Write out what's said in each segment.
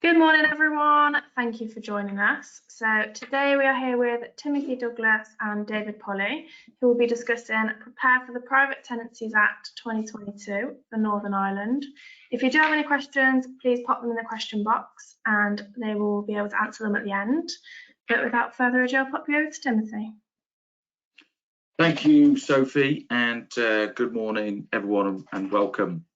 Good morning, everyone. Thank you for joining us. So today we are here with Timothy Douglas and David Polley, who will be discussing Prepare for the Private Tenancies Act 2022 for Northern Ireland. If you do have any questions, please pop them in the question box and they will be able to answer them at the end. But without further ado, I'll pop you over to Timothy. Thank you, Sophie, and good morning, everyone, and welcome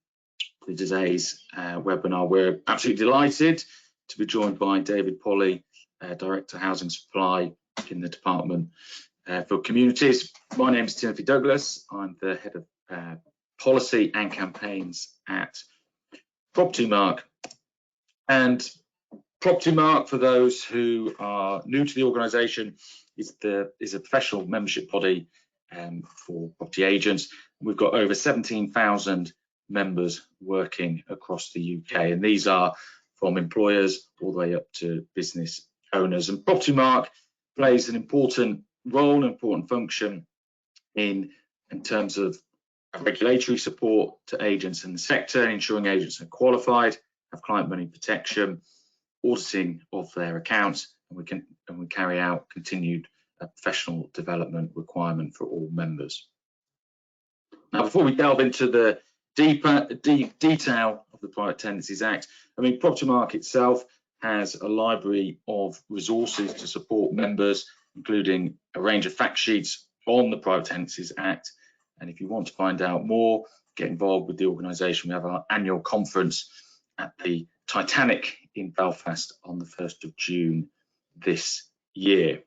to today's webinar. We're absolutely delighted to be joined by David Polley, Director Housing Supply in the Department for Communities. My name is Timothy Douglas. I'm the Head of Policy and Campaigns at Propertymark. And Propertymark, for those who are new to the organisation, is a professional membership body for property agents. We've got over 17,000 members working across the UK, and these are from employers all the way up to business owners. And Propertymark plays an important role, an important function in terms of regulatory support to agents in the sector, ensuring agents are qualified, have client money protection, auditing of their accounts, and we carry out continued professional development requirement for all members. Now, before we delve into the detail of the Private Tenancies Act, I mean, Propertymark itself has a library of resources to support members, including a range of fact sheets on the Private Tenancies Act. And if you want to find out more, get involved with the organisation. We have our annual conference at the Titanic in Belfast on the 1st of June this year.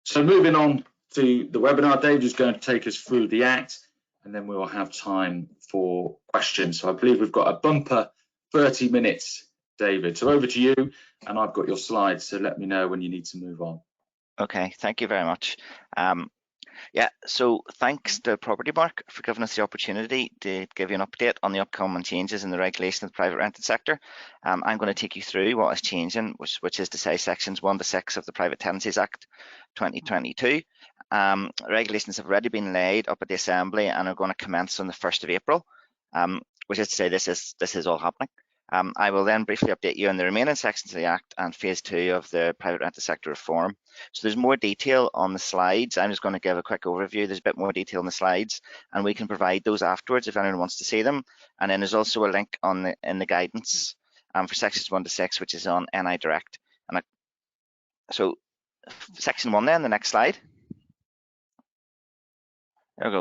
So moving on to the webinar, David is going to take us through the Act, and then we will have time for questions. So I believe we've got a bumper 30 minutes, David. So over to you, and I've got your slides, so let me know when you need to move on. Okay, thank you very much. So thanks to Propertymark for giving us the opportunity to give you an update on the upcoming changes in the regulation of the private rented sector. I'm going to take you through what is changing, which is to say sections 1 to 6 of the Private Tenancies Act 2022. Regulations have already been laid up at the Assembly and are going to commence on the 1st of April, which is to say this is all happening. I will then briefly update you on the remaining sections of the Act and phase 2 of the private rented sector reform. So there's more detail on the slides. I'm just going to give a quick overview. There's a bit more detail on the slides, and we can provide those afterwards if anyone wants to see them. And then there's also a link in the guidance for sections 1 to 6, which is on NI Direct. So section 1 then, the next slide. There we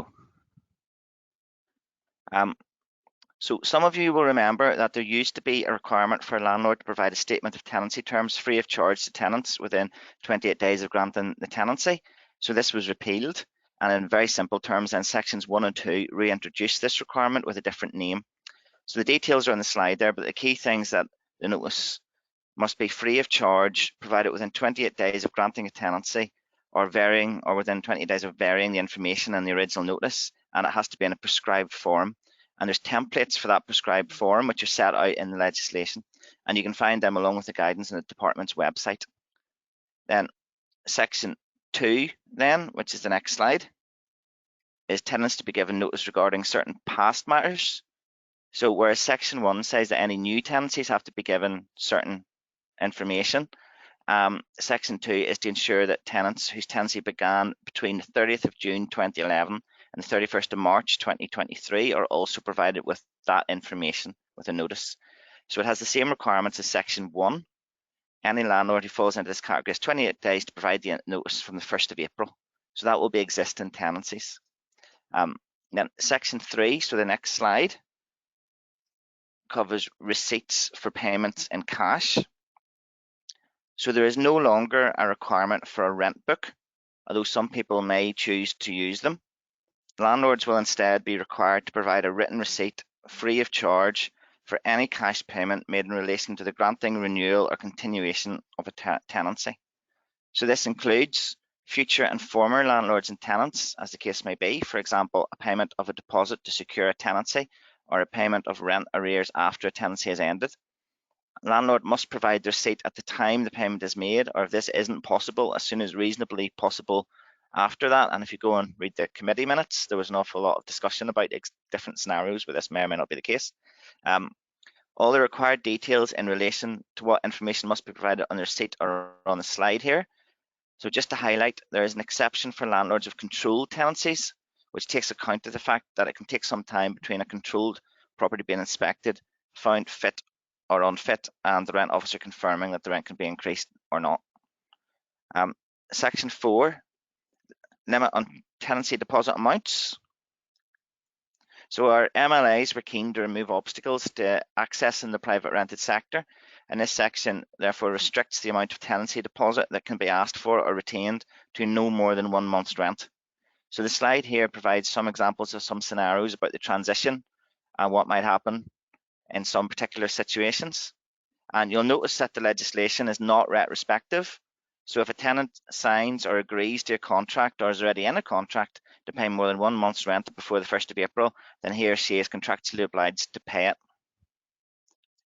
go. So some of you will remember that there used to be a requirement for a landlord to provide a statement of tenancy terms free of charge to tenants within 28 days of granting the tenancy. So this was repealed, and in very simple terms, then sections 1 and 2 reintroduced this requirement with a different name. So the details are on the slide there, but the key things that the notice must be free of charge, provided within 28 days of granting a tenancy, or within 20 days of varying the information in the original notice, and it has to be in a prescribed form. And there's templates for that prescribed form which are set out in the legislation, and you can find them along with the guidance on the department's website. Then section 2 then, which is the next slide, is tenants to be given notice regarding certain past matters. So whereas section 1 says that any new tenancies have to be given certain information, section 2 is to ensure that tenants whose tenancy began between the 30th of June 2011 and the 31st of March 2023 are also provided with that information with a notice. So it has the same requirements as section 1. Any landlord who falls into this category has 28 days to provide the notice from the 1st of April. So that will be existing tenancies. Then section 3, so the next slide, covers receipts for payments in cash. So there is no longer a requirement for a rent book, although some people may choose to use them. Landlords will instead be required to provide a written receipt free of charge for any cash payment made in relation to the granting, renewal or continuation of a tenancy. So this includes future and former landlords and tenants, as the case may be, for example, a payment of a deposit to secure a tenancy or a payment of rent arrears after a tenancy has ended. Landlord must provide the receipt at the time the payment is made, or if this isn't possible, as soon as reasonably possible after that. And if you go and read the committee minutes, there was an awful lot of discussion about different scenarios where this may or may not be the case. All the required details in relation to what information must be provided on the receipt are on the slide here. So just to highlight, there is an exception for landlords of controlled tenancies, which takes account of the fact that it can take some time between a controlled property being inspected, found fit or unfit, and the rent officer confirming that the rent can be increased or not. Section 4, limit on tenancy deposit amounts. So our MLAs were keen to remove obstacles to accessing the private rented sector, and this section therefore restricts the amount of tenancy deposit that can be asked for or retained to no more than 1 month's rent. So the slide here provides some examples of some scenarios about the transition and what might happen in some particular situations. And you'll notice that the legislation is not retrospective. So if a tenant signs or agrees to a contract or is already in a contract to pay more than 1 month's rent before the 1st of April, then he or she is contractually obliged to pay it.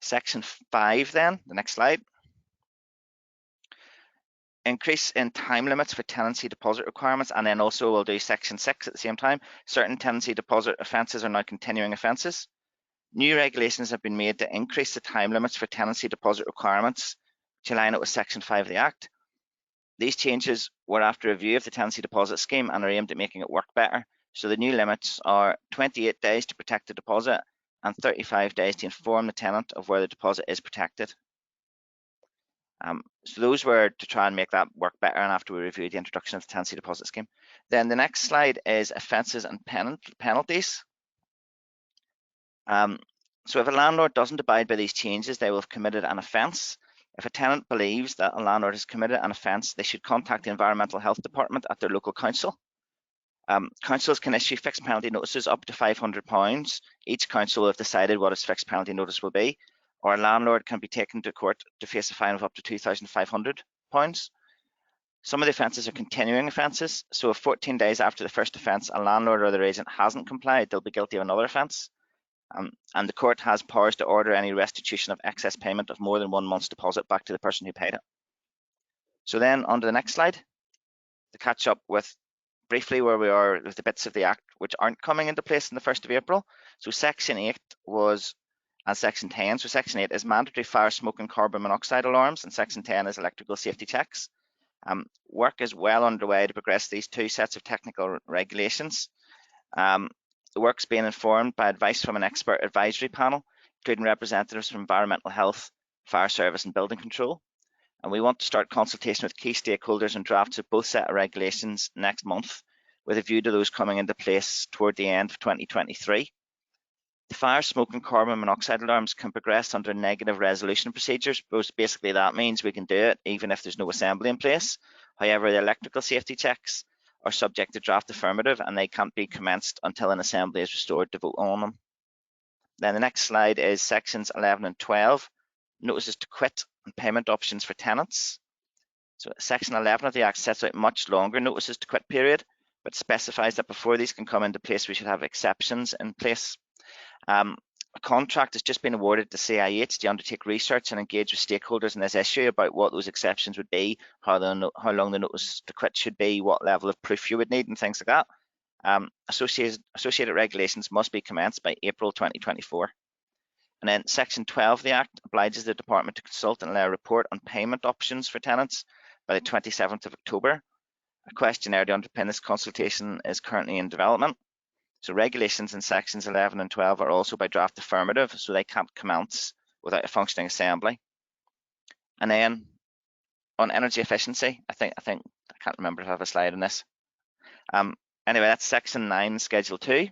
Section 5 then, the next slide. Increase in time limits for tenancy deposit requirements, and then also we'll do section 6 at the same time. Certain tenancy deposit offences are now continuing offences. New regulations have been made to increase the time limits for tenancy deposit requirements to line up with section 5 of the Act. These changes were after review of the tenancy deposit scheme and are aimed at making it work better. So the new limits are 28 days to protect the deposit and 35 days to inform the tenant of where the deposit is protected. So those were to try and make that work better, and after we reviewed the introduction of the tenancy deposit scheme. Then the next slide is offences and penalties. So if a landlord doesn't abide by these changes, they will have committed an offence. If a tenant believes that a landlord has committed an offence, they should contact the Environmental Health Department at their local council. Councils can issue fixed penalty notices up to £500. Each council will have decided what its fixed penalty notice will be, or a landlord can be taken to court to face a fine of up to £2,500. Some of the offences are continuing offences, so if 14 days after the first offence a landlord or their agent hasn't complied, they'll be guilty of another offence. And the court has powers to order any restitution of excess payment of more than 1 month's deposit back to the person who paid it. So then on to the next slide, to catch up with briefly where we are with the bits of the Act which aren't coming into place on the 1st of April. So Section 8 was, and Section 10, so Section 8 is mandatory fire, smoke and carbon monoxide alarms, and Section 10 is electrical safety checks. Work is well underway to progress these two sets of technical regulations. The work's being informed by advice from an expert advisory panel, including representatives from environmental health, fire service and building control. And we want to start consultation with key stakeholders and drafts of both set of regulations next month, with a view to those coming into place toward the end of 2023. The fire, smoke and carbon monoxide alarms can progress under negative resolution procedures. Basically that means we can do it even if there's no assembly in place. However, the electrical safety checks are subject to draft affirmative and they can't be commenced until an assembly is restored to vote on them. Then the next slide is sections 11 and 12, notices to quit and payment options for tenants. So section 11 of the Act sets out much longer notices to quit period, but specifies that before these can come into place, we should have exceptions in place. A contract has just been awarded to CIH to undertake research and engage with stakeholders in this issue about what those exceptions would be, how long the notice to quit should be, what level of proof you would need, and things like that. Associated regulations must be commenced by April 2024. And then Section 12 of the Act obliges the Department to consult and allow a report on payment options for tenants by the 27th of October. A questionnaire to underpin this consultation is currently in development. So regulations in sections 11 and 12 are also by draft affirmative, so they can't commence without a functioning assembly. And then on energy efficiency, I can't remember if I have a slide on this. Anyway, that's section 9, schedule 2.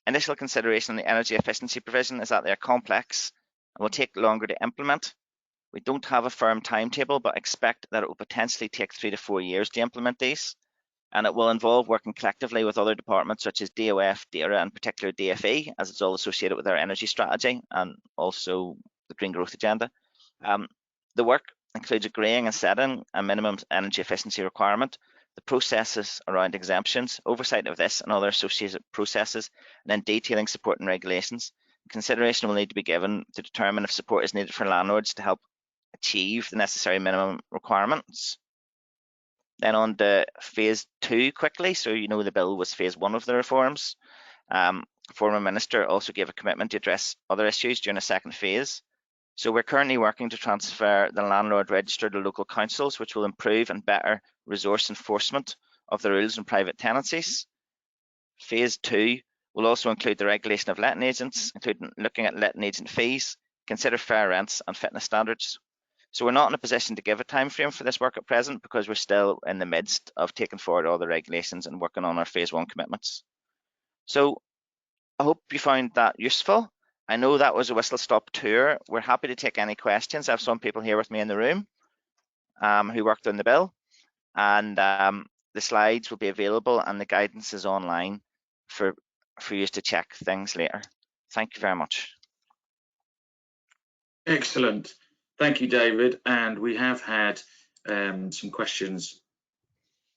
Initial consideration on the energy efficiency provision is that they are complex and will take longer to implement. We don't have a firm timetable, but expect that it will potentially take 3 to 4 years to implement these. And it will involve working collectively with other departments such as DOF, DERA, and particularly DFE, as it's all associated with our energy strategy and also the green growth agenda. The work includes agreeing and setting a minimum energy efficiency requirement, the processes around exemptions, oversight of this and other associated processes, and then detailing support and regulations. Consideration will need to be given to determine if support is needed for landlords to help achieve the necessary minimum requirements. Then on to phase 2 quickly. So you know the bill was phase 1 of the reforms. former minister also gave a commitment to address other issues during a second phase. So we're currently working to transfer the landlord register to local councils, which will improve and better resource enforcement of the rules in private tenancies. Phase 2 will also include the regulation of letting agents, including looking at letting agent fees, consider fair rents and fitness standards. So we're not in a position to give a time frame for this work at present because we're still in the midst of taking forward all the regulations and working on our phase 1 commitments. So I hope you found that useful. I know that was a whistle-stop tour. We're happy to take any questions. I have some people here with me in the room who worked on the bill, and the slides will be available and the guidance is online for you to check things later. Thank you very much. Excellent. Thank you, David. And we have had some questions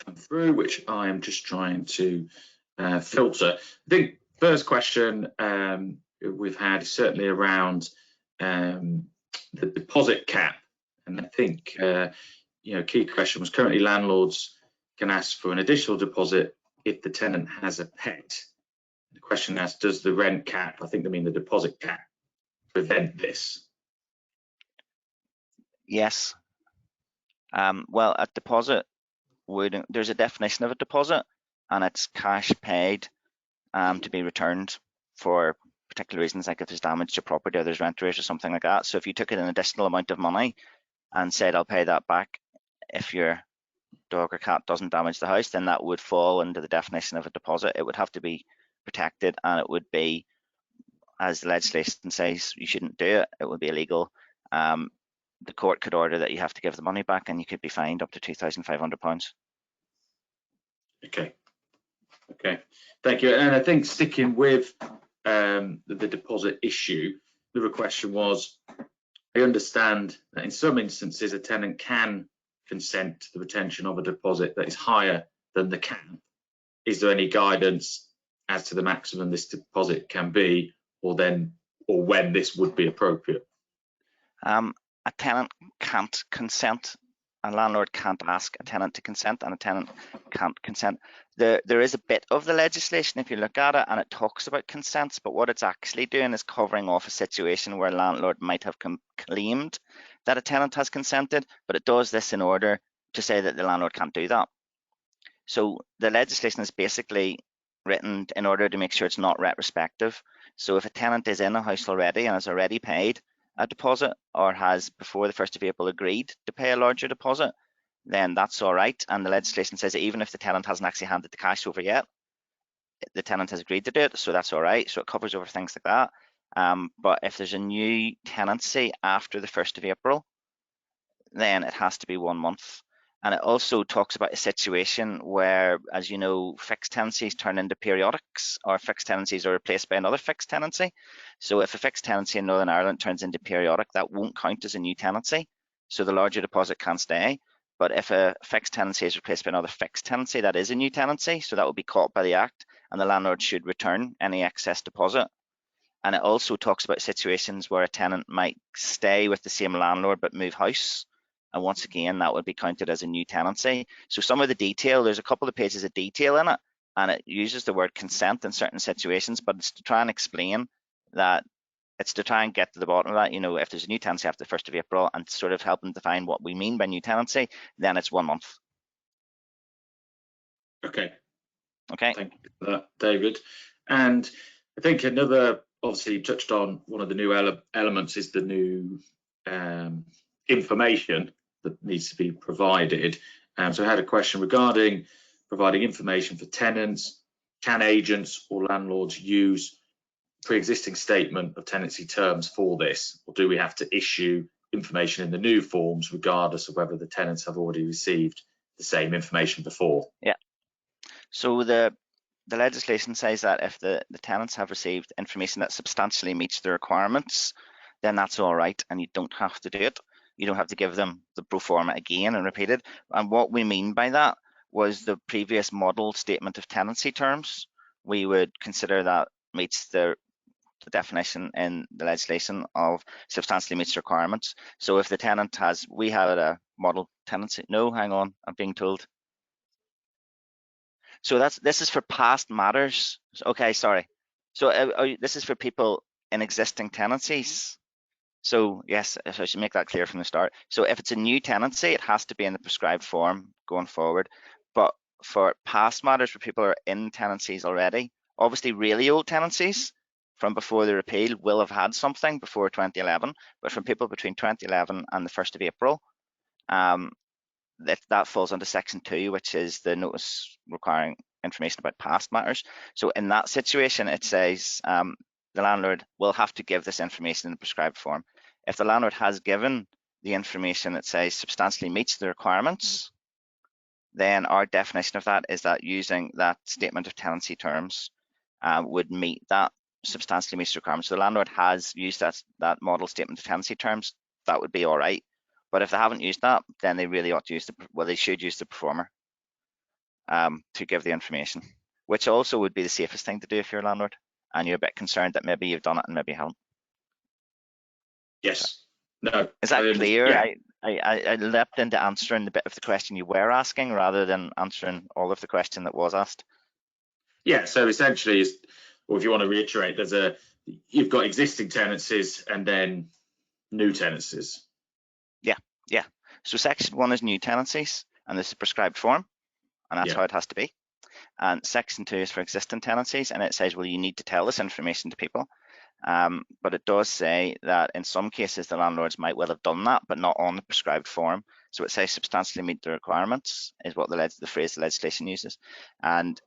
come through, which I am just trying to filter. I think first question we've had is certainly around the deposit cap. And I think, key question was currently landlords can ask for an additional deposit if the tenant has a pet. The question asks, does the rent cap, I think they mean the deposit cap, prevent this? Yes. Well, a deposit there's a definition of a deposit, and it's cash paid to be returned for particular reasons, like if there's damage to property or there's rent arrears or something like that. So if you took an additional amount of money and said, I'll pay that back if your dog or cat doesn't damage the house, then that would fall into the definition of a deposit. It would have to be protected, and it would be, as the legislation says, you shouldn't do it. It would be illegal. The court could order that you have to give the money back, and you could be fined up to £2,500. Okay. Thank you. And I think sticking with the deposit issue, the question was, I understand that in some instances a tenant can consent to the retention of a deposit that is higher than the cap. Is there any guidance as to the maximum this deposit can be, or when this would be appropriate? A tenant can't consent. A landlord can't ask a tenant to consent, and a tenant can't consent. There is a bit of the legislation, if you look at it, and it talks about consents, but what it's actually doing is covering off a situation where a landlord might have claimed that a tenant has consented, but it does this in order to say that the landlord can't do that. So the legislation is basically written in order to make sure it's not retrospective. So if a tenant is in a house already and has already paid a deposit, or has before the 1st of April agreed to pay a larger deposit, then that's all right. And the legislation says that even if the tenant hasn't actually handed the cash over yet, the tenant has agreed to do it, so that's all right. So it covers over things like that. But if there's a new tenancy after the 1st of April, then it has to be 1 month. And it also talks about a situation where, as you know, fixed tenancies turn into periodics, or fixed tenancies are replaced by another fixed tenancy. So if a fixed tenancy in Northern Ireland turns into periodic, that won't count as a new tenancy. So the larger deposit can't stay. But if a fixed tenancy is replaced by another fixed tenancy, that is a new tenancy. So that will be caught by the Act, and the landlord should return any excess deposit. And it also talks about situations where a tenant might stay with the same landlord but move house. And once again, that would be counted as a new tenancy. So some of the detail, there's a couple of pages of detail in it, and it uses the word consent in certain situations, but it's to try and explain that, it's to try and get to the bottom of that. If there's a new tenancy after the 1st of April, and sort of help them define what we mean by new tenancy, then it's 1 month. Okay. Okay. Thank you for that, David. And I think another, obviously you touched on one of the new elements is the new information that needs to be provided. So I had a question regarding providing information for tenants. Can agents or landlords use pre-existing statement of tenancy terms for this, or do we have to issue information in the new forms regardless of whether the tenants have already received the same information before? Yeah. So the legislation says that if the tenants have received information that substantially meets the requirements, then that's all right, and you don't have to do it. You don't have to give them the pro forma again and repeat it. And what we mean by that was the previous model statement of tenancy terms. We would consider that meets the definition in the legislation of substantially meets requirements. So if the tenant has, we had a model tenancy. No, hang on, I'm being told. So this is for past matters. Okay, sorry. So this is for people in existing tenancies. So yes, I should make that clear from the start. So if it's a new tenancy, it has to be in the prescribed form going forward. But for past matters where people are in tenancies already, obviously really old tenancies from before the repeal will have had something before 2011. But from people between 2011 and the 1st of April, that falls under section 2, which is the notice requiring information about past matters. So in that situation, it says the landlord will have to give this information in the prescribed form. If the landlord has given the information that says substantially meets the requirements, then our definition of that is that using that statement of tenancy terms would meet that substantially meets the requirements. So the landlord has used that model statement of tenancy terms, that would be all right. But if they haven't used that, then they really ought to use they should use the performer to give the information, which also would be the safest thing to do if you're a landlord and you're a bit concerned that maybe you've done it and maybe you haven't. Yes. No. Is that clear? Yeah. I leapt into answering the bit of the question you were asking rather than answering all of the question that was asked. Yeah. So essentially, or if you want to reiterate, you've got existing tenancies and then new tenancies. Yeah. So section 1 is new tenancies, and this is prescribed form, and that's how it has to be. And section 2 is for existing tenancies, and it says, well, you need to tell this information to people. But it does say that in some cases the landlords might well have done that, but not on the prescribed form. So it says substantially meet the requirements is what the phrase the legislation uses. And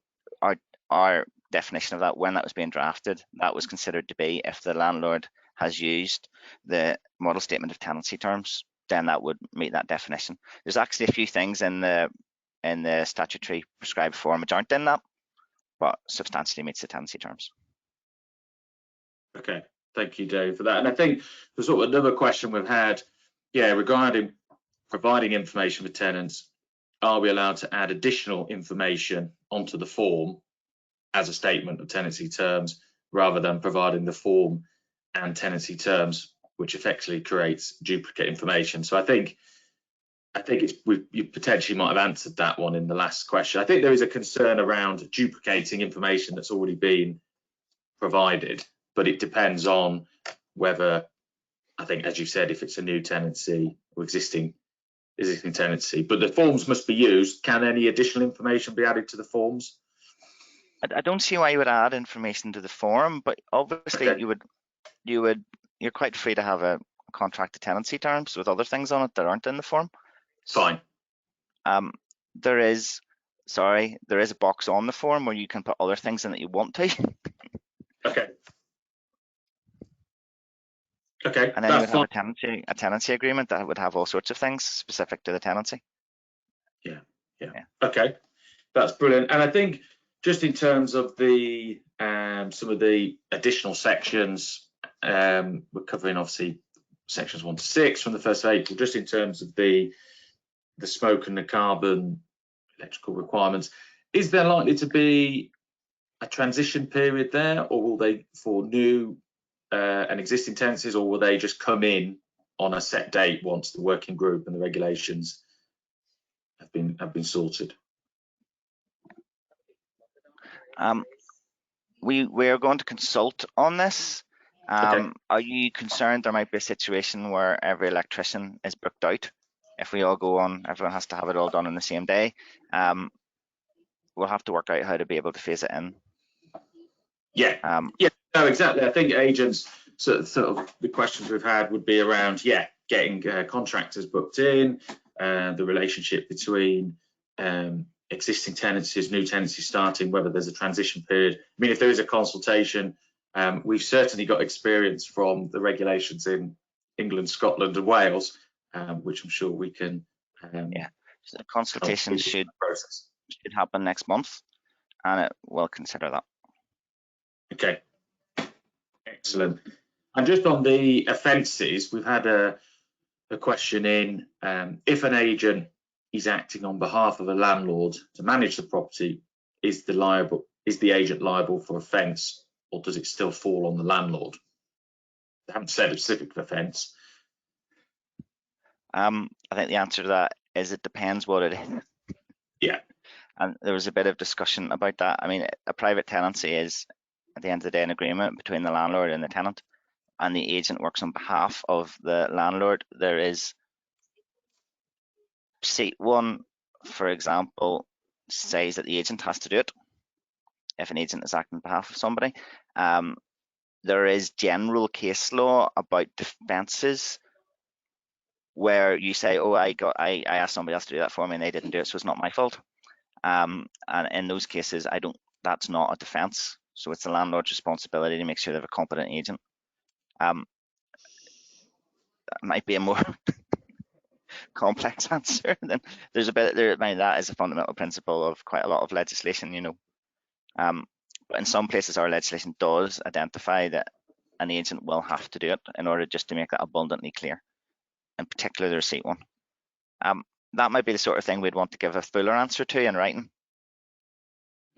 our definition of that, when that was being drafted, that was considered to be if the landlord has used the model statement of tenancy terms, then that would meet that definition. There's actually a few things in the statutory prescribed form which aren't in that, but substantially meets the tenancy terms. Okay, thank you, Dave, for that. And I think the sort of another question we've had, regarding providing information for tenants, are we allowed to add additional information onto the form as a statement of tenancy terms rather than providing the form and tenancy terms, which effectively creates duplicate information? So I think you potentially might have answered that one in the last question. I think there is a concern around duplicating information that's already been provided, but it depends on whether, I think, as you said, if it's a new tenancy or existing tenancy. But the forms must be used. Can any additional information be added to the forms? I don't see why you would add information to the form, but obviously you're quite free to have a contract of tenancy terms with other things on it that aren't in the form. Fine. There is a box on the form where you can put other things in that you want to. Okay. And then you would have a tenancy agreement that would have all sorts of things specific to the tenancy. Yeah. Okay, that's brilliant. And I think just in terms of the some of the additional sections, we're covering obviously sections 1 to 6 from the 1st of April, just in terms of the smoke and the carbon electrical requirements. Is there likely to be a transition period there, or will they, for new and existing tenancies, or will they just come in on a set date once the working group and the regulations have been sorted? We are going to consult on this. Okay. Are you concerned there might be a situation where every electrician is booked out? If we all go on, everyone has to have it all done on the same day. We'll have to work out how to be able to phase it in. No, exactly. I think agents, sort of the questions we've had would be around, getting contractors booked in, the relationship between existing tenancies, new tenancies starting, whether there's a transition period. I mean, if there is a consultation, we've certainly got experience from the regulations in England, Scotland and Wales, which I'm sure we can. So the consultation should happen next month, and it will consider that. Okay, excellent. And just on the offences, we've had a question in, if an agent is acting on behalf of a landlord to manage the property, is the agent liable for offence, or does it still fall on the landlord? They haven't said a specific offence. I think the answer to that is it depends what it is. Yeah. And there was a bit of discussion about that. I mean, a private tenancy is at the end of the day an agreement between the landlord and the tenant, and the agent works on behalf of the landlord, there is C1, for example, says that the agent has to do it if an agent is acting on behalf of somebody. There is general case law about defences where you say, oh, I asked somebody else to do that for me and they didn't do it, so it's not my fault. And in those cases, that's not a defence. So it's the landlord's responsibility to make sure they have a competent agent. That might be a more complex answer. Then there's a bit there. I mean, that is a fundamental principle of quite a lot of legislation, you know. But in some places, our legislation does identify that an agent will have to do it in order just to make that abundantly clear. In particular, the receipt one. That might be the sort of thing we'd want to give a fuller answer to in writing.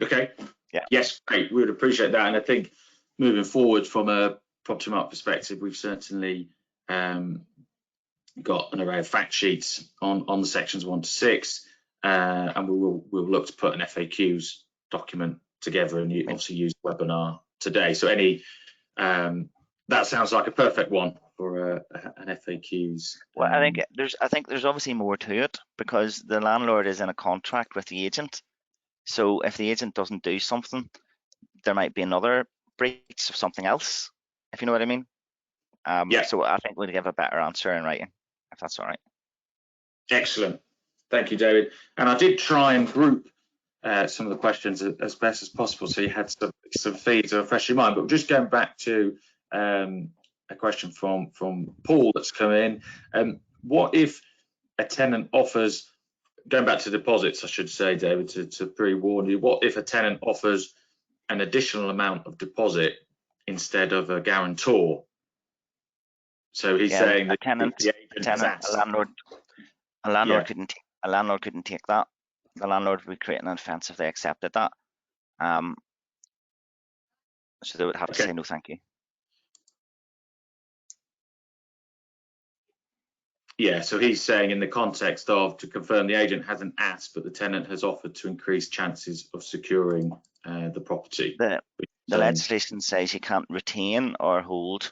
Okay. Yeah. Yes, great. We would appreciate that. And I think moving forward from a Propertymark perspective, we've certainly got an array of fact sheets on the sections 1 to 6, and we'll look to put an FAQs document together, and obviously use the webinar today. So that sounds like a perfect one for an FAQs. Well, I think there's obviously more to it, because the landlord is in a contract with the agent. So if the agent doesn't do something, there might be another breach of something else, if you know what I mean. Yeah. So I think we'll give a better answer in writing, if that's all right. Excellent. Thank you, David. And I did try and group some of the questions as best as possible, so you had some feeds to refresh your mind. But just going back to a question from Paul that's come in. What if a tenant offers, going back to deposits, I should say, David, to pre-warn you, what if a tenant offers an additional amount of deposit instead of a guarantor? So he's saying that a landlord couldn't take that. The landlord would create an offence if they accepted that. So they would have to say no, thank you. Yeah, so he's saying in the context of, to confirm the agent hasn't asked, but the tenant has offered to increase chances of securing the property. The legislation says you can't retain or hold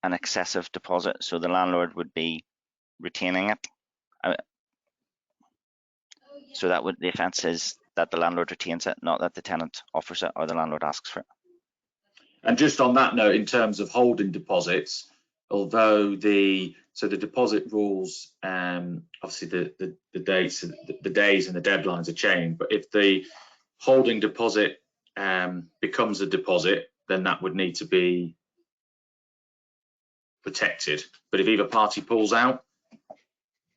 an excessive deposit, so the landlord would be retaining it. So that would, the offence is that the landlord retains it, not that the tenant offers it or the landlord asks for it. And just on that note, in terms of holding deposits, although the deposit rules, obviously the dates and the deadlines are changed, but if the holding deposit becomes a deposit, then that would need to be protected. But if either party pulls out,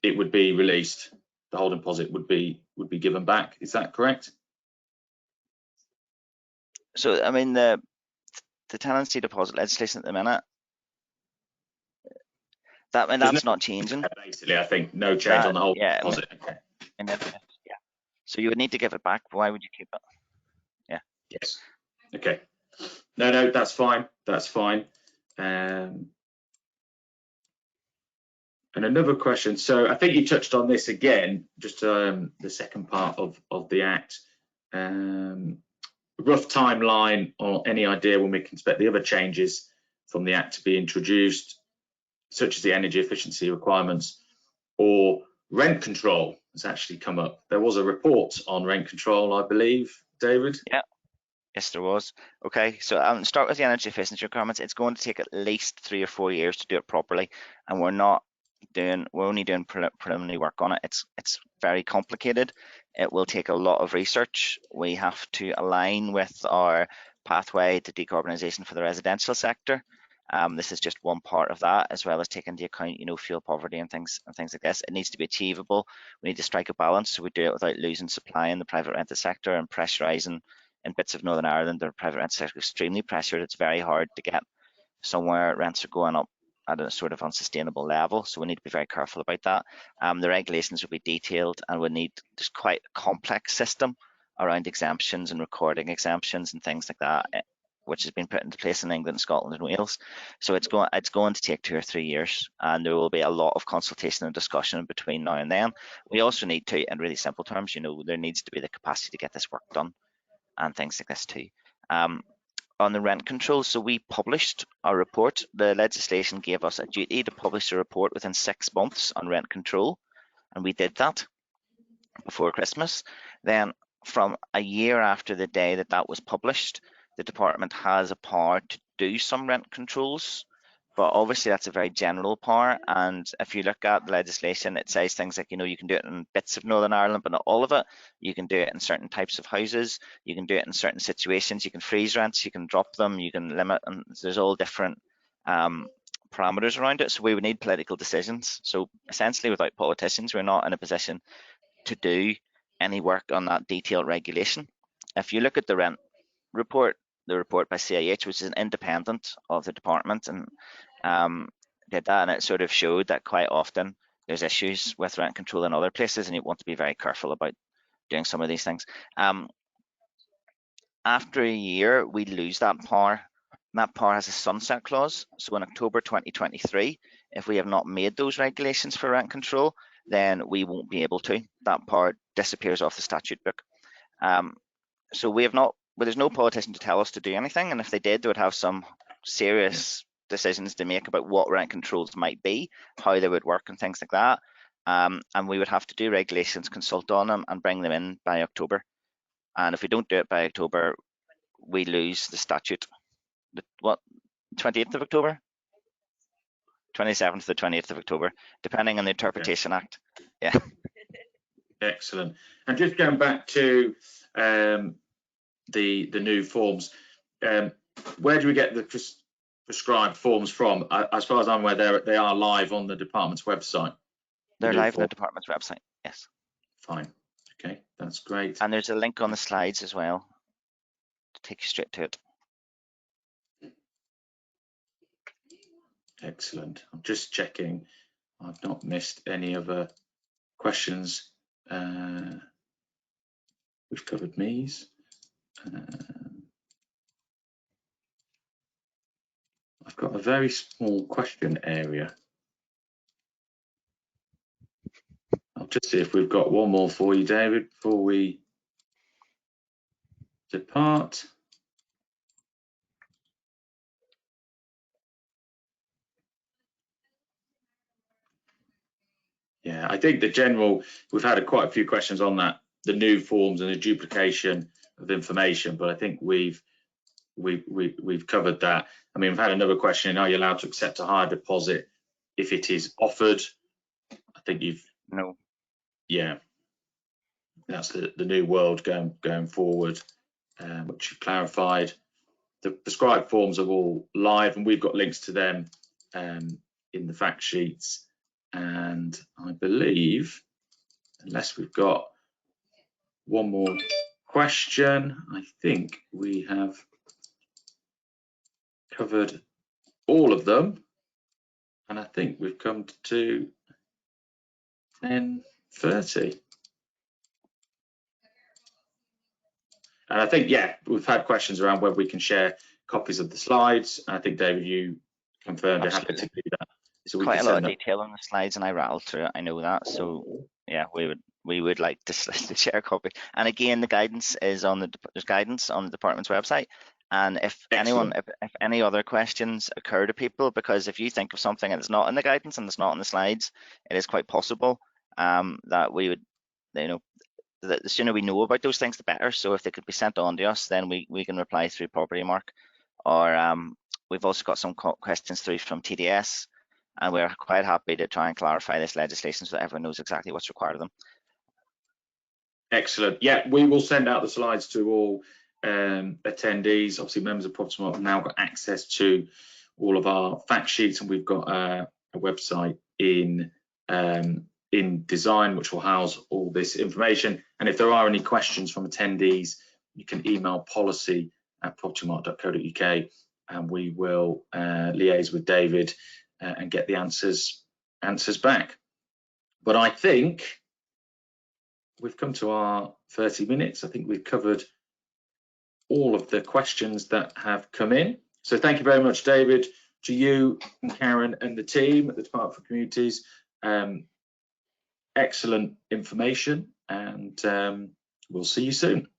it would be released. The holding deposit would be given back. Is that correct? So I mean, the tenancy deposit legislation at the minute, that's not changing. Basically, I think no change on the whole deposit. Okay. Yeah. So you would need to give it back. Why would you keep it? Yeah. Yes. Okay. No, that's fine. That's fine. And another question. So I think you touched on this again, just the second part of the Act. Rough timeline or any idea when we can expect the other changes from the Act to be introduced, such as the energy efficiency requirements or rent control has actually come up. There was a report on rent control, I believe, David? Yeah. Yes, there was. Okay, so start with the energy efficiency requirements. It's going to take at least 3 or 4 years to do it properly, and we're only doing preliminary work on it. It's very complicated. It will take a lot of research. We have to align with our pathway to decarbonisation for the residential sector. This is just one part of that, as well as taking into account, fuel poverty and things like this. It needs to be achievable. We need to strike a balance, so we do it without losing supply in the private rented sector and pressurising. In bits of Northern Ireland, the private rent sector is extremely pressured. It's very hard to get somewhere rents are going up at a sort of unsustainable level. So we need to be very careful about that. The regulations will be detailed, and there's quite a complex system around exemptions and recording exemptions and things like that, which has been put into place in England, Scotland and Wales. So it's going to take 2 or 3 years, and there will be a lot of consultation and discussion between now and then. We also need to, in really simple terms, there needs to be the capacity to get this work done and things like this too. on the rent control. So we published our report. The legislation gave us a duty to publish a report within 6 months on rent control, and we did that before Christmas. Then from a year after the day that that was published, the department has a power to do some rent controls, but obviously that's a very general power. And if you look at the legislation, it says things like, you know, you can do it in bits of Northern Ireland, but not all of it. You can do it in certain types of houses. You can do it in certain situations. You can freeze rents, you can drop them, you can limit, and there's all different parameters around it. So we would need political decisions. So essentially, without politicians, we're not in a position to do any work on that detailed regulation. If you look at the rent report, the report by CIH, which is an independent of the department, and did that, and it sort of showed that quite often there's issues with rent control in other places, and you want to be very careful about doing some of these things. After a year, we lose that power. And that power has a sunset clause. So in October 2023, if we have not made those regulations for rent control, then we won't be able to. That power disappears off the statute book. So we have not, well, there's no politician to tell us to do anything, and if they did, they would have some serious decisions to make about what rent controls might be, how they would work, and things like that. And we would have to do regulations, consult on them, and bring them in by October. And if we don't do it by October, we lose the statute. What, 28th of October? 27th to 28th of October, depending on the Interpretation Act. Yeah. Excellent. And just going back to the new forms, where do we get the prescribed forms from? As far as I'm aware, they are live on the department's website. They're live on the department's website, yes. Fine. Okay, that's great. And there's a link on the slides as well to take you straight to it. Excellent. I'm just checking I've not missed any other questions. We've covered MEES. I've got a very small question area. I'll just see if we've got one more for you, David, before we depart. Yeah, I think the general, we've had quite a few questions on that, the new forms and the duplication of information, but I think we've covered that. I mean, we've had another question: are you allowed to accept a higher deposit if it is offered? I think you've no. Yeah, that's the new world going forward, which you've clarified. The prescribed forms are all live, and we've got links to them in the fact sheets. And I believe, unless we've got one more question, I think we have covered all of them. And I think we've come to 10:30. And I think, yeah, we've had questions around whether we can share copies of the slides. And I think, David, you confirmed you're happy to do that. So quite a lot of detail on the slides, and I rattled through it. I know that. So yeah, we would like to share a copy. And again, the guidance is on there's guidance on the department's website. And if anyone, if any other questions occur to people, because if you think of something and it's not in the guidance and it's not on the slides, it is quite possible that we would, you know, the sooner we know about those things, the better. So if they could be sent on to us, then we can reply through Propertymark, or we've also got some questions through from TDS. And we're quite happy to try and clarify this legislation so that everyone knows exactly what's required of them. Excellent. Yeah, we will send out the slides to all attendees. Obviously, members of Propertymark have now got access to all of our fact sheets, and we've got a website in design which will house all this information. And if there are any questions from attendees, you can email policy@propertymark.co.uk, and we will liaise with David and get the answers back. But I think we've come to our 30 minutes. I think we've covered all of the questions that have come in. So thank you very much, David, to you and Karen and the team at the Department for Communities. Excellent information, and we'll see you soon.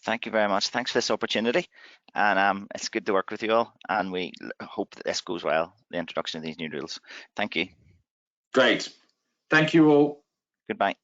Thank you very much. Thanks for this opportunity, and it's good to work with you all, and we hope that this goes well, the introduction of these new rules. Thank you. Great. Thank you all. Goodbye.